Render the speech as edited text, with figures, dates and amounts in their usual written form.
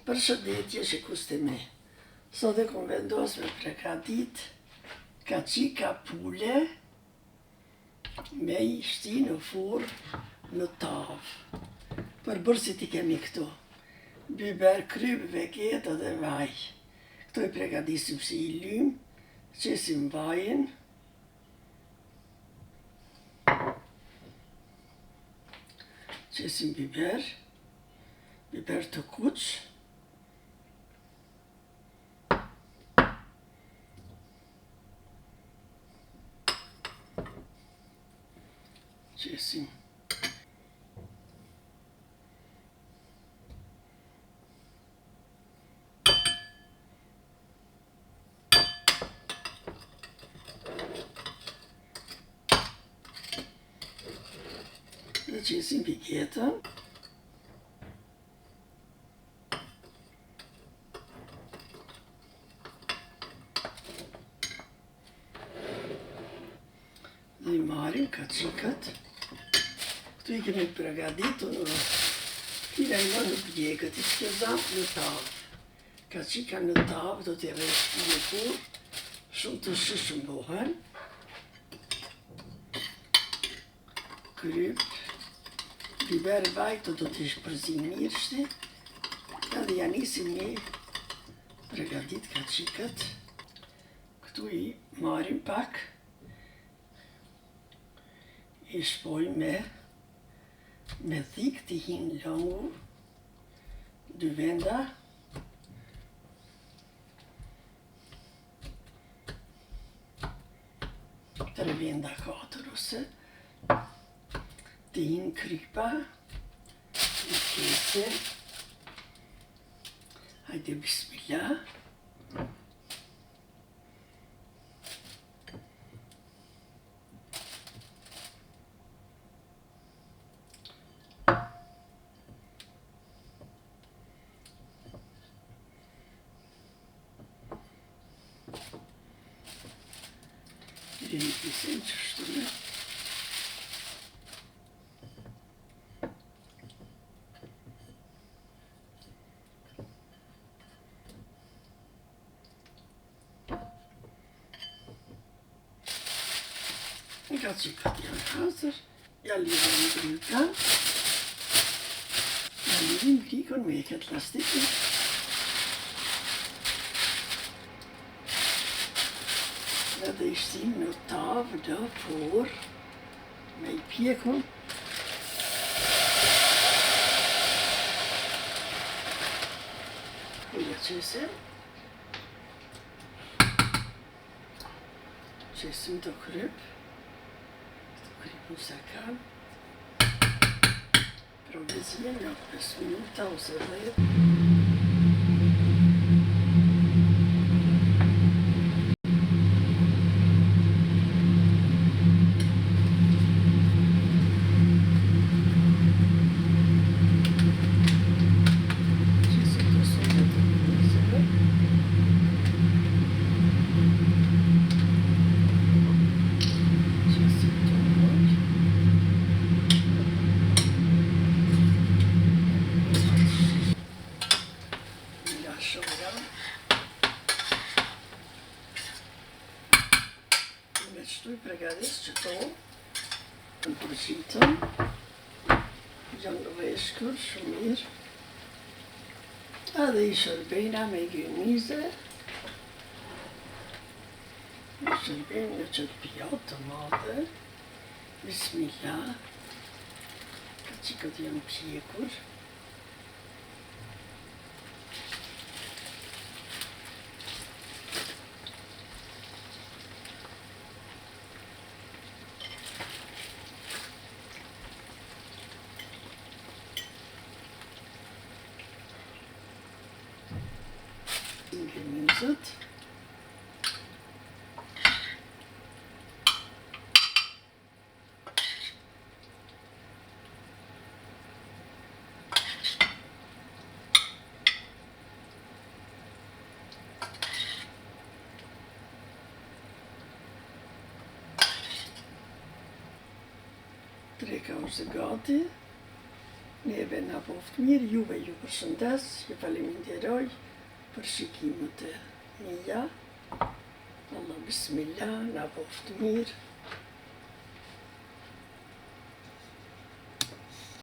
Përshëndetje që kushte me. Sot e kom vendos me pregadit Kaqika Pule me i shti në furr në tavë. Përbërësit i kemi këtu. Biber, kryp, vegeta dhe vaj. Këto i pregadisim si i lym, qesim vajin. Qesim biber, biber të kuq. Qesim dhe qesim vegetën. Dhe i marim kaqikat. Këtu i kemi pregaditur në filajma në pjekët, i shkezam në tavë. Kaqika në tavë do t'i rreshti në furr, shumë të shishëmbohen. Kryp, biber, vaj, të do t'i shpërzim mirështi. Edhe ja nisim një pregadit kaqikat. Këtu i marim pak, i shpoj me thik t'i hinë longu, 2 venda. Tre venda 4 ose. T'i hinë krypa, i kese. Hajde bismillah. Rinjëpisim që shtume. Kaqikat janë hazër, ja lidhëm në gryka. Ja lidhëm grikën me këtë lastikën. Dhe i shtim në tavë në furr me i pjekur. Kuja qesim. Qesim të kryp. Të krypun se kam. Provizime në 5 minuta ose 10. Shtu i pregadis që to në përzitën, janë rreshkur shumë mirë, edhe i shërbejna me gjenize, i shërbejnë në qëtë pjatë të madhe, bismillah, kaqikët janë pjekur. Gemüset. Treka është gati. Neve na boft mirë, juve ju përshëndes, ju faleminderoj për shikimet e mia. Allah, bismillah, na boft mirë.